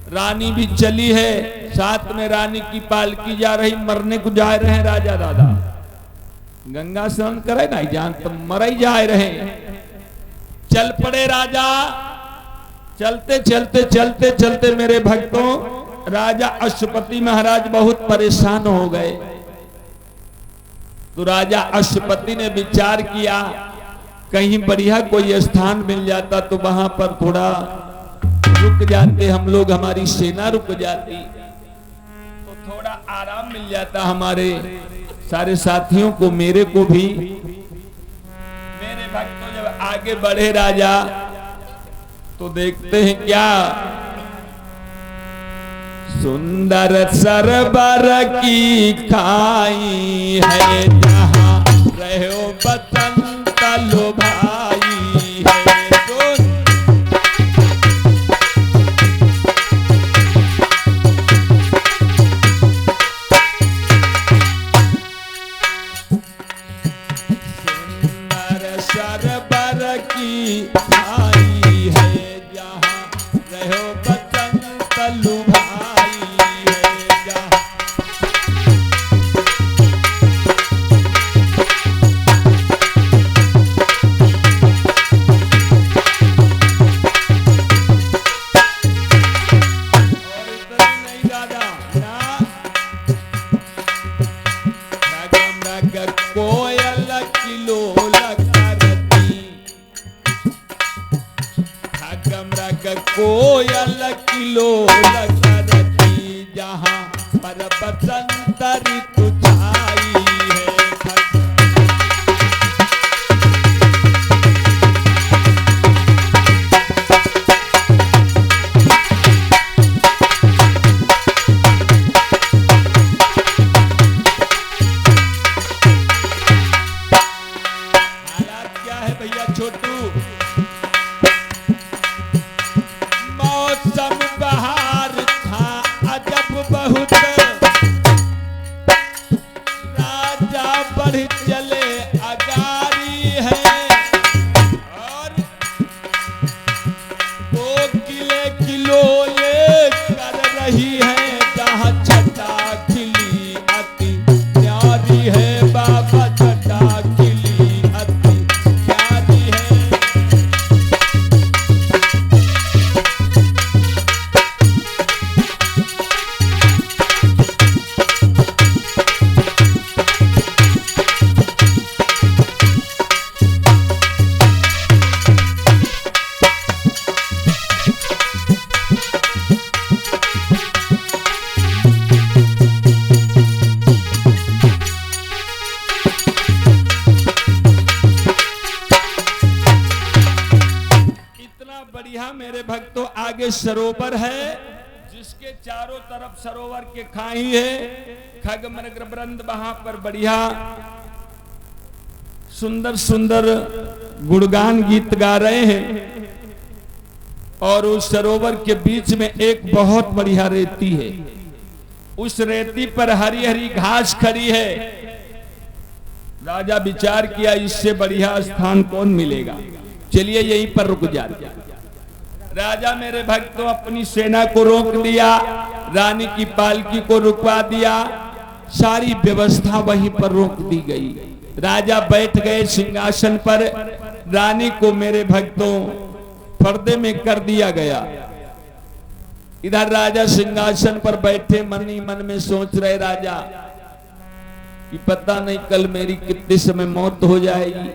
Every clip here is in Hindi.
रानी भी चली है, साथ में रानी की पालकी जा रही, मरने को जा रहे हैं राजा दादा। गंगा स्नान करे ना जान तो मर ही जा रहे। चल पड़े राजा। चलते चलते चलते चलते मेरे भक्तों, राजा अश्वपति महाराज बहुत परेशान हो गए। तो राजा अश्वपति ने विचार किया कहीं बढ़िया कोई स्थान मिल जाता तो वहां पर थोड़ा रुक जाते हम लोग, हमारी सेना रुक जाती तो थोड़ा आराम मिल जाता हमारे सारे साथियों को, मेरे को भी। मेरे भक्तों जब आगे बढ़े राजा तो देखते हैं क्या, सुंदर सरोवर की खाई है जहां रहो बसंत लो भाई है। सुंदर सरोवर की खाई है जहां रहो बसंत लो भाई है जहां। कोयल किलोल करती, कोयल किलोल करती जहां पर बसंत ऋतु छाई है। मौसम बहार था अजब बहुत, राजा बढ़ चले अगारी है और वो किले किलोले कर रही है जहां छटा खिली अति प्यारी है। बाबा छटा खिली अति प्यारी है। बढ़िया मेरे भक्तों आगे सरोवर है जिसके चारों तरफ सरोवर के खाई है। खग मृग वृंद वहां पर बढ़िया सुंदर सुंदर गुणगान गीत गा रहे हैं और उस सरोवर के बीच में एक बहुत बढ़िया रेती है। उस रेती पर हरी हरी घास खड़ी है। राजा विचार किया इससे बढ़िया स्थान कौन मिलेगा, चलिए यहीं पर रुक जाते। राजा मेरे भक्तों अपनी सेना को रोक दिया, रानी की पालकी को रुकवा दिया, सारी व्यवस्था वहीं पर रोक दी गई। राजा बैठ गए सिंहासन पर, रानी को मेरे भक्तों पर्दे में कर दिया गया। इधर राजा सिंहासन पर बैठे मन ही मन में सोच रहे राजा कि पता नहीं कल मेरी कितने समय मौत हो जाएगी।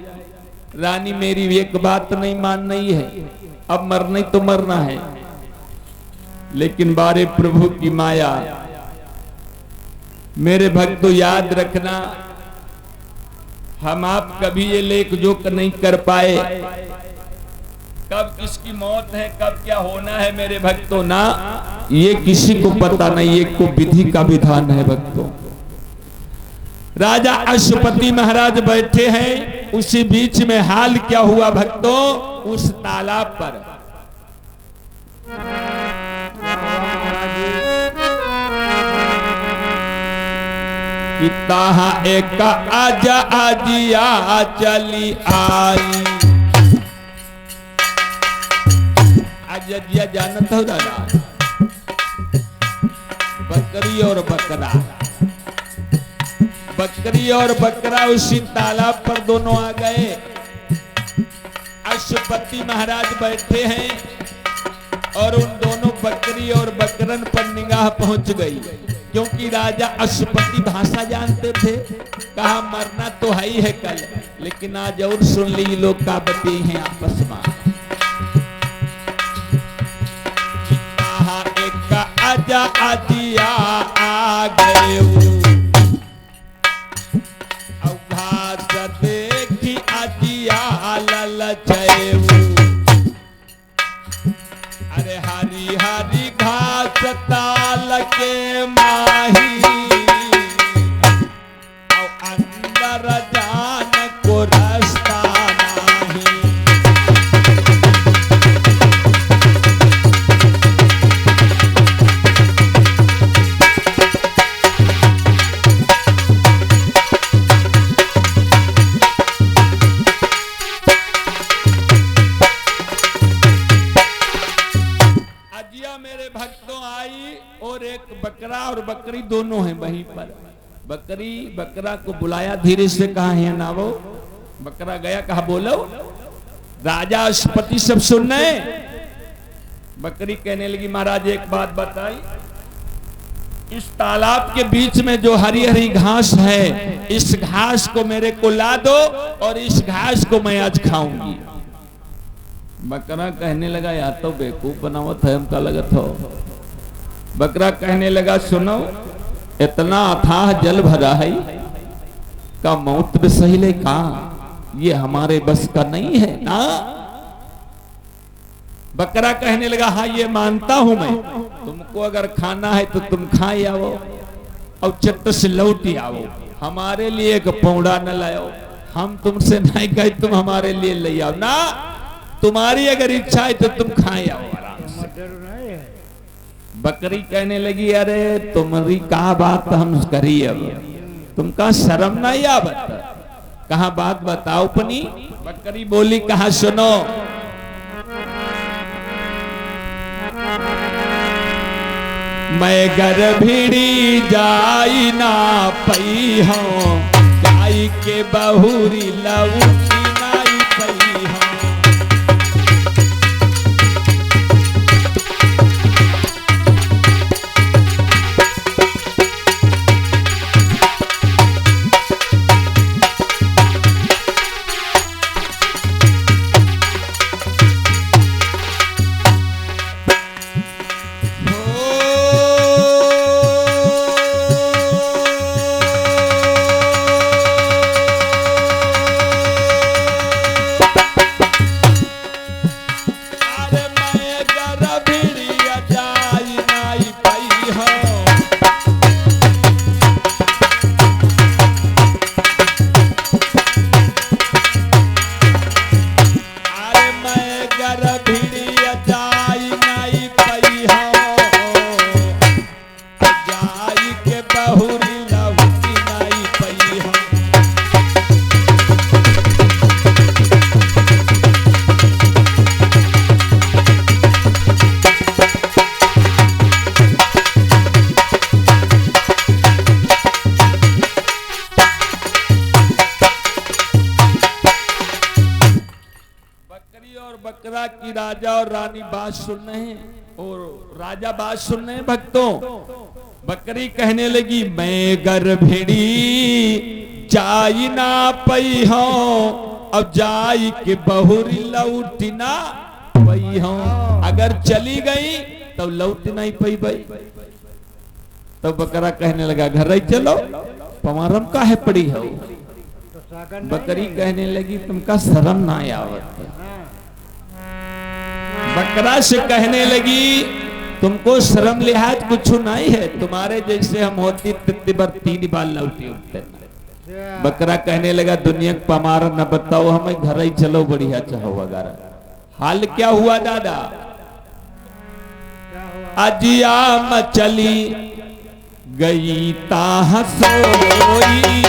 रानी मेरी एक बात नहीं मान रही है, अब मरना ही तो मरना है। लेकिन बारे प्रभु की माया। मेरे भक्तों याद रखना, हम आप कभी ये लेख जोक नहीं कर पाए कब किसकी मौत है, कब क्या होना है मेरे भक्तों, ना ये किसी को पता नहीं, ये को विधि का विधान है भक्तों। राजा अश्वपति महाराज बैठे हैं, उसी बीच में हाल क्या हुआ भक्तों, उस तालाब पर ताहा एक आजा आजिया चली आई, आज अयोध्या जानत हो दादा, बकरी और बकरा, बकरी और बकरा उसी तालाब पर दोनों आ गए। अश्वपति महाराज बैठे हैं और उन दोनों बकरी और बकरन पर निगाह पहुंच गई, क्योंकि राजा अश्वपति भाषा जानते थे। कहा मरना तो है ही है कल, लेकिन आज और सुन ली लोग का बते हैं आपस में। कहा एक आजा आजिया आ गए, घास देखी आजिया ललचेऊ, अरे हरी हरी घास ताल के माही, अंदर जान को रास्ता नहीं। मेरे भक्तों आई और एक बकरा और बकरी दोनों हैं वहीं पर। बकरी बकरा को बुलाया धीरे से, कहा है ना वो। बकरा गया, कहा बोलो। राजा अश्वपति सब सुन रहे। बकरी कहने लगी महाराज एक बात बताई, इस तालाब के बीच में जो हरी हरी घास है, इस घास को मेरे को ला दो और इस घास को मैं आज खाऊंगी। बकरा कहने लगा या तो बेवकूफ बनावत है हमका लगत हो। बकरा कहने लगा सुनो, इतना अथाह जल भरा है का मौत सही ले का, ये हमारे बस का नहीं है ना। बकरा कहने लगा हाँ ये मानता हूं मैं, तुमको अगर खाना है तो तुम खाए आओ और चट्ट से लौट आओ, हमारे लिए एक पौड़ा न लाओ। हम तुमसे नहीं कहे तुम हमारे लिए ले आओ ना, तुम्हारी अगर इच्छा है तो तुम खाए आओ आराम से। बकरी कहने लगी अरे तुम्हारी कहा बात हम करी, अब तुमका शर्म नहीं आवत, कहा बात बताओ अपनी। बकरी बोली कहा सुनो, मैं गर्भिणी जाई ना पई हूं, जाई के बहुरी लौटी नाई पई हूं। बकरा की राजा और रानी बात सुन रहे हैं और राजा बात सुन रहे हैं भक्तों। बकरी कहने लगी मैं गर्भिणी जाई ना पई हूं, अब जाई के बहुरी लौटी ना पई हूं। अगर चली गई तो लौट नहीं पई भाई। तो बकरा कहने लगा घर ही चलो, पमारम का है पड़ी हो। बकरी कहने लगी तुमका शर्म ना आवत। बकरा से कहने लगी तुमको शर्म लिहाज कुछ नहीं है, तुम्हारे जैसे हम होती तित्ती बार 3 बार लौटी उठते। बकरा कहने लगा दुनिया का पमारा न बताओ, हमें घर ही चलो बढ़िया चाहो वगैरह। हाल क्या हुआ दादा, अजिया मचली गई ताह सोई,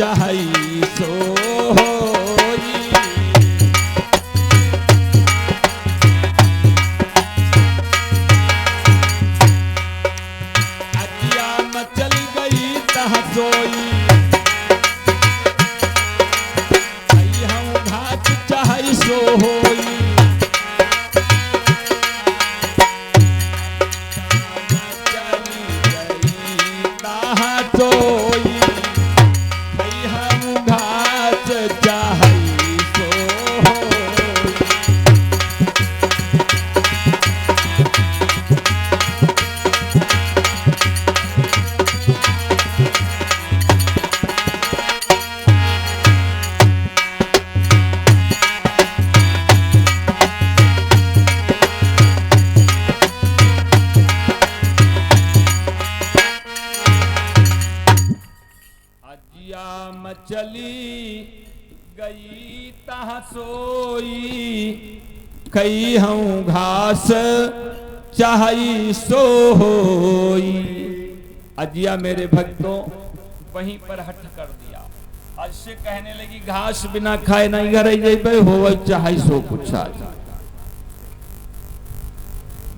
चाहई सो होई। अजिया मचल गई तह सोई, कई हम घास चाहई सो होई। चली गई तह सोई, कई हूँ घास चाहई सो होई। अजिया मेरे भक्तों वहीं पर हट कर दिया। आज से कहने लगी घास बिना खाए नहीं घर जेबे हो चाहे सो कुछ आज।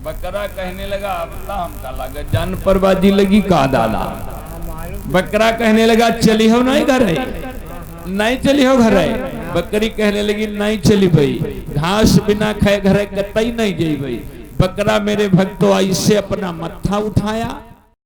बकरा कहने लगा अब हमका लागत जान पर बाजी लगी का दादा। बकरा कहने लगा चली हो नहीं घर है, नहीं चली हो घर है। बकरी कहने लगी नहीं चली भाई, घास बिना खाए घर कतई नहीं गई भाई। बकरा मेरे भक्तों ऐसे अपना मत्था उठाया